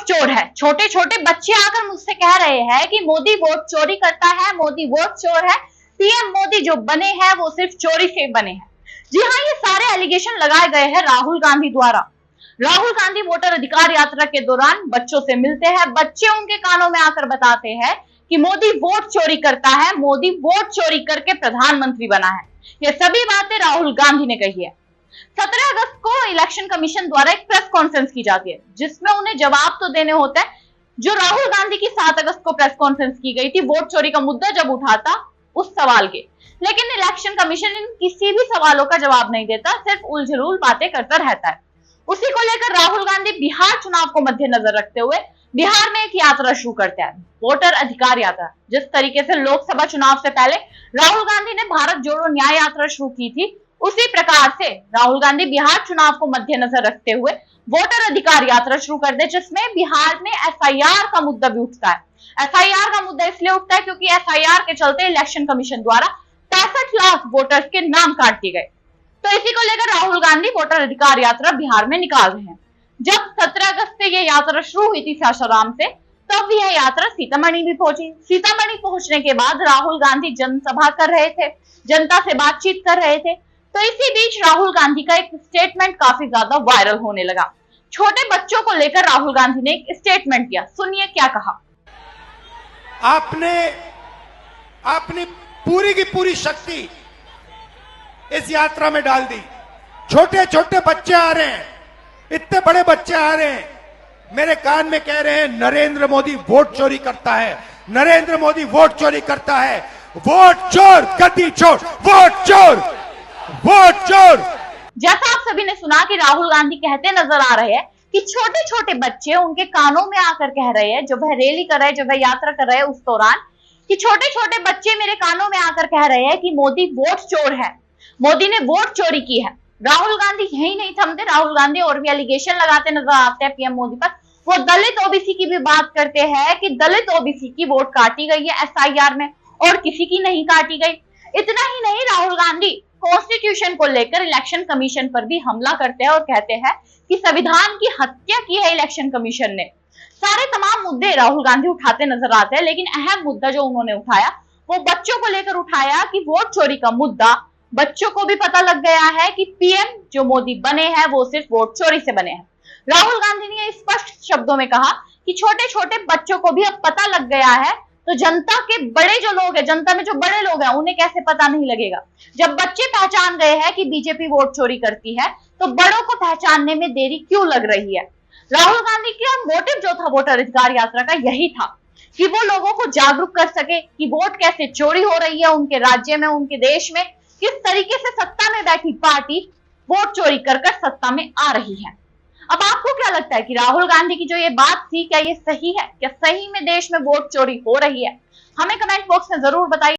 चोर है। छोटे छोटे बच्चे आकर मुझसे कह रहे हैं कि मोदी वोट चोरी करता है, मोदी वोट चोर है, पीएम मोदी जो बने हैं वो सिर्फ चोरी से बने हैं। जी हाँ, ये सारे एलिगेशन लगाए गए हैं राहुल गांधी द्वारा। राहुल गांधी वोटर अधिकार यात्रा के दौरान बच्चों से मिलते हैं, बच्चे उनके कानों में आकर बताते हैं कि मोदी वोट चोरी करता है, मोदी वोट चोरी करके प्रधानमंत्री बना है। ये सभी बातें राहुल गांधी ने कही है। 17 अगस्त को इलेक्शन कमीशन द्वारा एक प्रेस कॉन्फ्रेंस की जाती है जिसमें उन्हें जवाब तो देने होता है जो राहुल गांधी की 7 अगस्त को प्रेस कॉन्फ्रेंस की गई थी, वोट चोरी का मुद्दा जब उठा था उस सवाल के। लेकिन इलेक्शन कमीशन इन किसी भी सवालों का जवाब नहीं देता, सिर्फ उलझुल बातें करता रहता है। उसी को लेकर राहुल गांधी बिहार चुनाव को मद्देनजर रखते हुए बिहार में एक यात्रा शुरू करते हैं, वोटर अधिकार यात्रा। जिस तरीके से लोकसभा चुनाव से पहले राहुल गांधी ने भारत जोड़ो न्याय यात्रा शुरू की थी, उसी प्रकार से राहुल गांधी बिहार चुनाव को मद्देनजर रखते हुए वोटर अधिकार यात्रा शुरू कर दे, जिसमें बिहार में एफआईआर का मुद्दा भी उठता है। एफआईआर का मुद्दा इसलिए उठता है क्योंकि एफआईआर के चलते इलेक्शन कमीशन द्वारा 65 लाख वोटर्स के नाम काट दिए गए। तो इसी को लेकर राहुल गांधी वोटर अधिकार यात्रा बिहार में निकाल रहे हैं। जब 17 अगस्त से ये यात्रा शुरू हुई थी सासाराम से, तब यह यात्रा सीतामढ़ी भी पहुंची। सीतामढ़ी पहुंचने के बाद राहुल गांधी जनसभा कर रहे थे, जनता से बातचीत कर रहे थे। तो इसी बीच राहुल गांधी का एक स्टेटमेंट काफी ज्यादा वायरल होने लगा। छोटे बच्चों को लेकर राहुल गांधी ने एक स्टेटमेंट दिया, सुनिए क्या कहा। आपने अपनी पूरी की पूरी शक्ति इस यात्रा में डाल दी। छोटे छोटे बच्चे आ रहे हैं, इतने बड़े बच्चे आ रहे हैं, मेरे कान में कह रहे हैं नरेंद्र मोदी वोट चोरी करता है, नरेंद्र मोदी वोट चोरी करता है, वोट चोर, गद्दी चोर, वोट चोर, वोट चोर। जैसा आप सभी ने सुना कि राहुल गांधी कहते नजर आ रहे हैं कि छोटे छोटे बच्चे उनके कानों में आकर कह रहे हैं, जब वह रैली कर रहे हैं, जब वह यात्रा कर रहे हैं उस दौरान, कि छोटे छोटे बच्चे मेरे कानों में आकर कह रहे हैं कि मोदी वोट चोर है, मोदी ने वोट चोरी की है। राहुल गांधी यही नहीं थमते, राहुल गांधी और भी एलिगेशन लगाते नजर आते हैं पीएम मोदी पर। वो दलित ओबीसी की भी बात करते हैं कि दलित ओबीसी की वोट काटी गई है एसआईआर में और किसी की नहीं काटी गई। इतना ही नहीं, राहुल गांधी कॉन्स्टिट्यूशन को लेकर इलेक्शन कमीशन पर भी हमला करते हैं और कहते हैं कि संविधान की हत्या की है इलेक्शन कमीशन ने। सारे तमाम मुद्दे राहुल गांधी उठाते नजर आते हैं, लेकिन अहम मुद्दा जो उन्होंने उठाया वो बच्चों को लेकर उठाया कि वोट चोरी का मुद्दा। बच्चों को भी पता लग गया है कि पीएम जो मोदी बने हैं वो सिर्फ वोट चोरी से बने हैं। राहुल गांधी ने स्पष्ट शब्दों में कहा कि छोटे छोटे बच्चों को भी अब पता लग गया है, तो जनता के बड़े जो लोग हैं, जनता में जो बड़े लोग हैं, उन्हें कैसे पता नहीं लगेगा। जब बच्चे पहचान गए हैं कि बीजेपी वोट चोरी करती है, तो बड़ों को पहचानने में देरी क्यों लग रही है। राहुल गांधी का मोटिव जो था वोटर अधिकार यात्रा का यही था कि वो लोगों को जागरूक कर सके कि वोट कैसे चोरी हो रही है उनके राज्य में, उनके देश में, किस तरीके से सत्ता में बैठी पार्टी वोट चोरी कर सत्ता में आ रही है। अब आपको क्या लगता है कि राहुल गांधी की जो ये बात थी, क्या ये सही है? क्या सही में देश में वोट चोरी हो रही है? हमें कमेंट बॉक्स में जरूर बताइए।